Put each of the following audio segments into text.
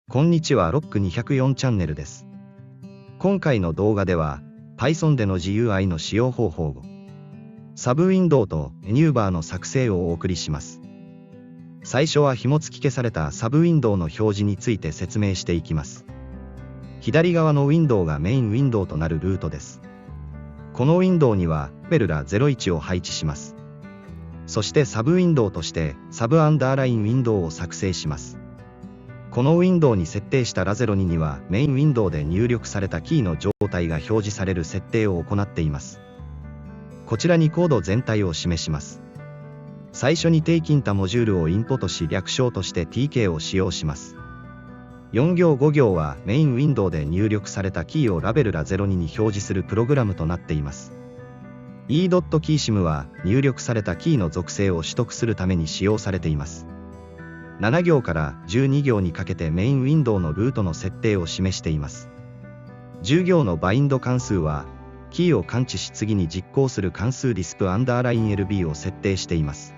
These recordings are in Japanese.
こんにちは、ロック204チャンネルです。今回の動画では Python での GUI の使用方法をサブウィンドウとメニューバーの作成をお送りします。最初は紐付き消されたサブウィンドウの表示について説明していきます。左側のウィンドウがメインウィンドウとなるルートです。このウィンドウにはラベルら01を配置します。そしてサブウィンドウとしてサブアンダーラインウィンドウを作成します。このウィンドウに設定したラ02にはメインウィンドウで入力されたキーの状態が表示される設定を行っています。こちらにコード全体を示します。最初に定金多モジュールをインポートし略称として TK を使用します。4行5行はメインウィンドウで入力されたキーをラベルら02に表示するプログラムとなっています。e.keysim は入力されたキーの属性を取得するために使用されています。7行から12行にかけてメインウィンドウのルートの設定を示しています。10行のバインド関数は、キーを感知し次に実行する関数リスプアンダーライン LB を設定しています。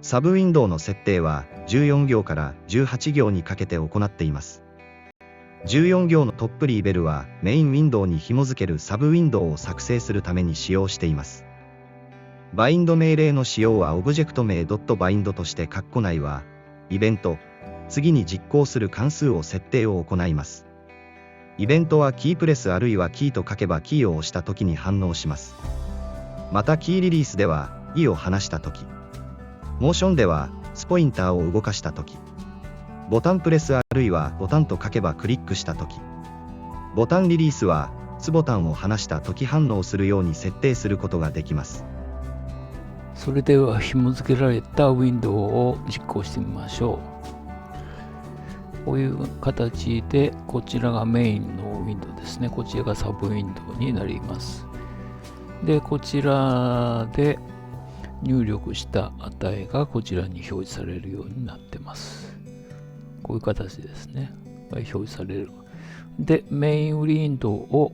サブウィンドウの設定は14行から18行にかけて行っています。14行のトップリーベルはメインウィンドウに紐付けるサブウィンドウを作成するために使用しています。バインド命令の使用はオブジェクト名 .bind として括弧内は、イベント、次に実行する関数を設定を行います。イベントはキープレスあるいはキーと書けばキーを押したときに反応します。またキーリリースでは、E を離したとき、モーションでは、スポインターを動かしたとき、ボタンプレスあるいはボタンと書けばクリックしたとき、ボタンリリースは、ツボタンを離したとき反応するように設定することができます。それでは紐付けられたウィンドウを実行してみましょう。こういう形でこちらがメインのウィンドウですね。こちらがサブウィンドウになります。で、こちらで入力した値がこちらに表示されるようになってます。こういう形ですね。表示される。で、メインウィンドウを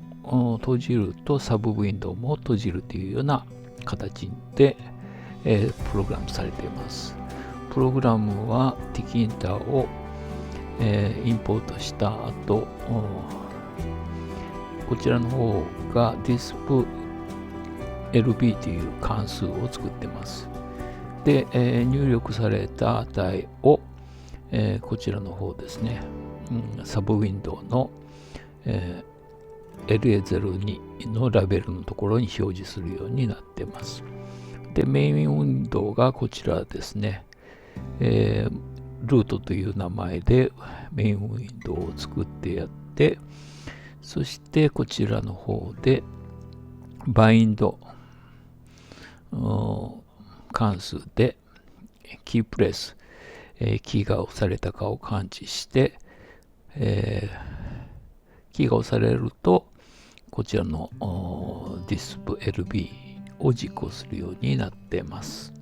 閉じるとサブウィンドウも閉じるというような形でプログラムされています。プログラムはティキンターをインポートした後、こちらの方が dispLB という関数を作っています。で、入力された値を、こちらの方ですね、サブウィンドウの、LA02 のラベルのところに表示するようになっています。で、メインウィンドウがこちらですね、ルートという名前でメインウィンドウを作ってやって、そしてこちらの方でバインド関数でキープレス、キーが押されたかを感知して、キーが押されるとこちらの dispLB を実行するようになっています。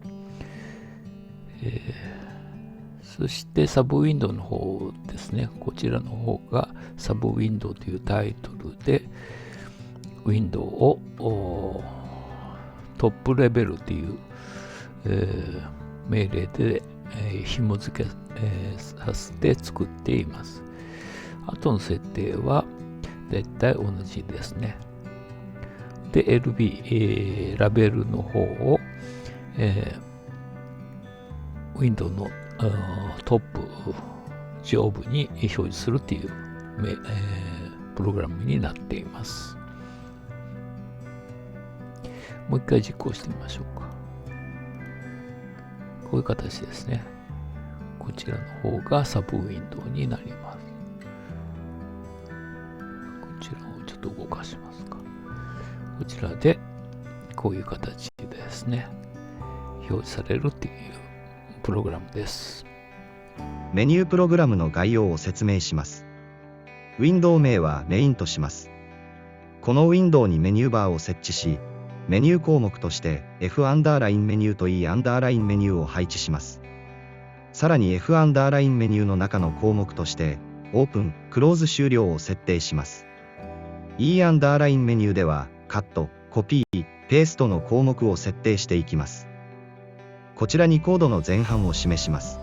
そしてサブウィンドウの方ですね。こちらの方がサブウィンドウというタイトルでウィンドウをトップレベルという、命令で、紐付け、させて作っています。後の設定はだいたい同じですね。で、LB、ラベルの方を、ウィンドウのトップ上部に表示するという、プログラムになっています。もう一回実行してみましょうか。こういう形ですね。こちらの方がサブウィンドウになります。こちらをちょっと動かしますか。こちらでこういう形でですね、表示されるっていうプログラムです。メニュープログラムの概要を説明します。ウィンドウ名はメインとします。このウィンドウにメニューバーを設置し、メニュー項目として F アンダーラインメニューと E アンダーラインメニューを配置します。さらに F アンダーラインメニューの中の項目としてオープン、クローズ終了を設定します。E アンダーラインメニューではカット、コピー、ペーストの項目を設定していきます。こちらにコードの前半を示します。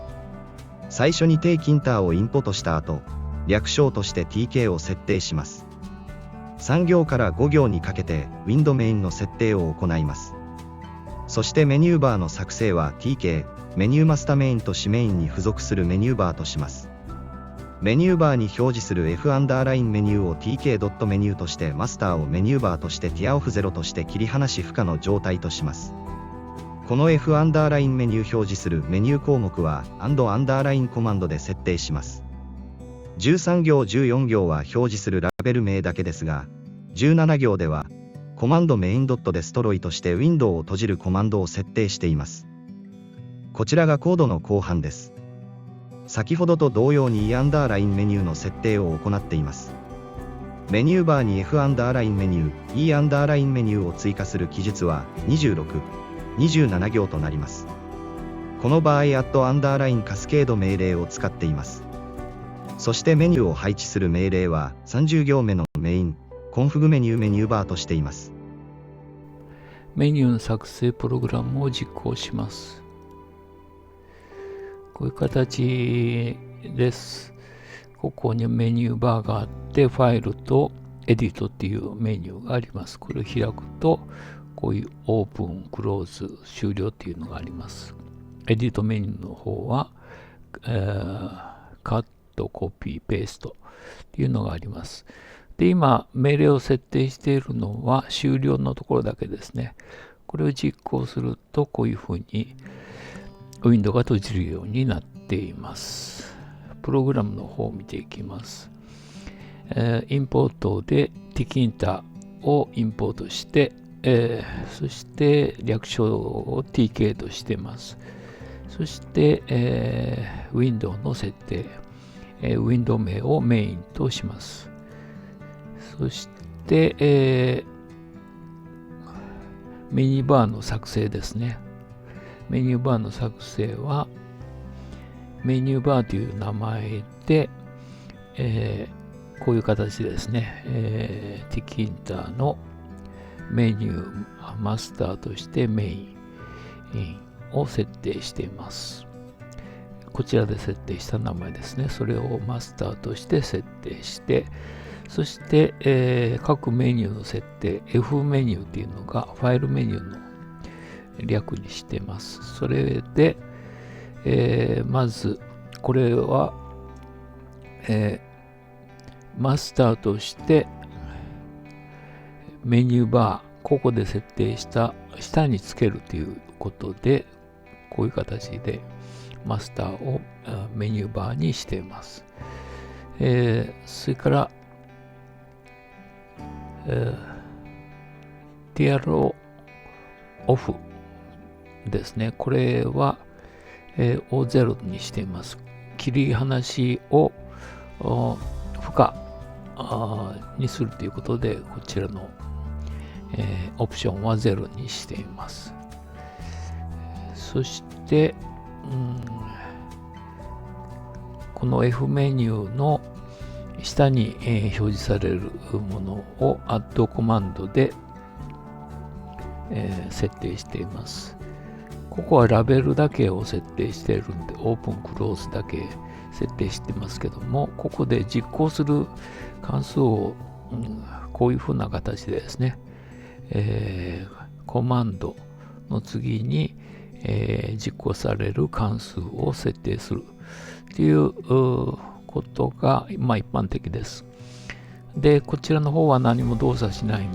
最初に定キンターをインポートした後、略称として TK を設定します。3行から5行にかけて Window Main の設定を行います。そしてメニューバーの作成は TK、メニューマスタメインと子メインに付属するメニューバーとします。メニューバーに表示する F アンダーラインメニューを TK. メニューとしてマスターをメニューバーとして Tier of 0として切り離し不可の状態とします。この F アンダーラインメニュー表示するメニュー項目は and アンダーラインコマンドで設定します。13行14行は表示するラベル名だけですが、17行ではコマンドメインドットデストロイとしてウィンドウを閉じるコマンドを設定しています。こちらがコードの後半です。先ほどと同様に E アンダーラインメニューの設定を行っています。メニューバーに F アンダーラインメニュー、E アンダーラインメニューを追加する記述は26、27行となります。この場合、アンダーラインカスケード命令を使っています。そしてメニューを配置する命令は30行目のメイン、コンフグメニューバーとしています。メニューの作成プログラムを実行します。こういう形です。ここにメニューバーがあって、ファイルとエディットっていうメニューがあります。これを開くと、こういうオープン、クローズ、終了っていうのがあります。エディットメニューの方は、カット、コピー、ペーストっていうのがあります。で、今、命令を設定しているのは終了のところだけですね。これを実行すると、こういうふうに、ウィンドウが閉じるようになっています。プログラムの方を見ていきます。インポートで tkinter をインポートして、そして略称を tk としています。そして、ウィンドウの設定、ウィンドウ名をメインとします。そして、メニューバーの作成ですね。メニューバーの作成は、メニューバーという名前で、こういう形ですね。tkinter のメニューマスターとしてメインを設定しています。こちらで設定した名前ですね。それをマスターとして設定して、そして、各メニューの設定、F メニューっていうのがファイルメニューの略にしています。それで、まず、これは、マスターとしてメニューバー、ここで設定した下につけるということで、こういう形でマスターをメニューバーにしています。それから、ティアロオフですね。これは、を0にしています。切り離しを不可にするということで、こちらの、オプションは0にしています。そして、この F メニューの下に、表示されるものを Add コマンドで、設定しています。ここはラベルだけを設定しているんで、オープン、クローズだけ設定してますけども、ここで実行する関数を、こういうふうな形でですね、コマンドの次に、実行される関数を設定するということが、一般的です。で、こちらの方は何も動作しないん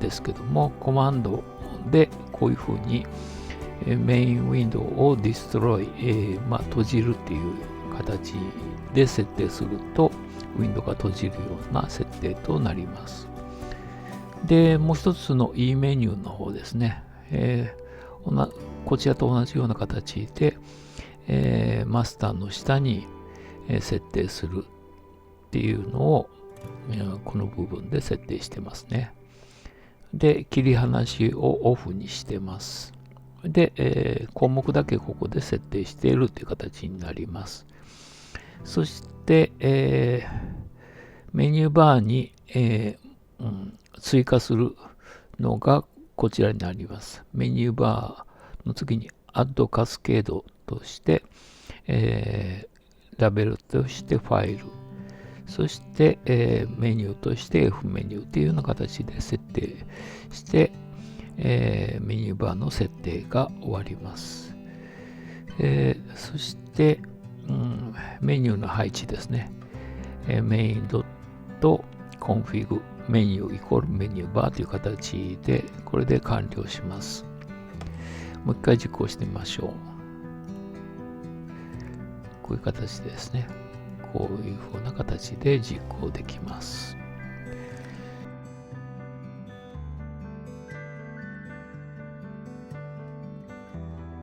ですけども、コマンドでこういうふうにメインウィンドウをディストロイ、閉じるっていう形で設定すると、ウィンドウが閉じるような設定となります。で、もう一つの E メニューの方ですね。こちらと同じような形で、マスターの下に設定するっていうのを、この部分で設定してますね。で、切り離しをオフにしてます。で、項目だけここで設定しているという形になります。そして、メニューバーに、追加するのがこちらになります。メニューバーの次に Add カスケードとして、ラベルとしてファイル、そして、メニューとして F メニューというような形で設定して、メニューバーの設定が終わります。そして、メニューの配置ですね。メインドットコンフィグメニューイコールメニューバーという形で、これで完了します。もう一回実行してみましょう。こういう形ですね。こういう風な形で実行できます。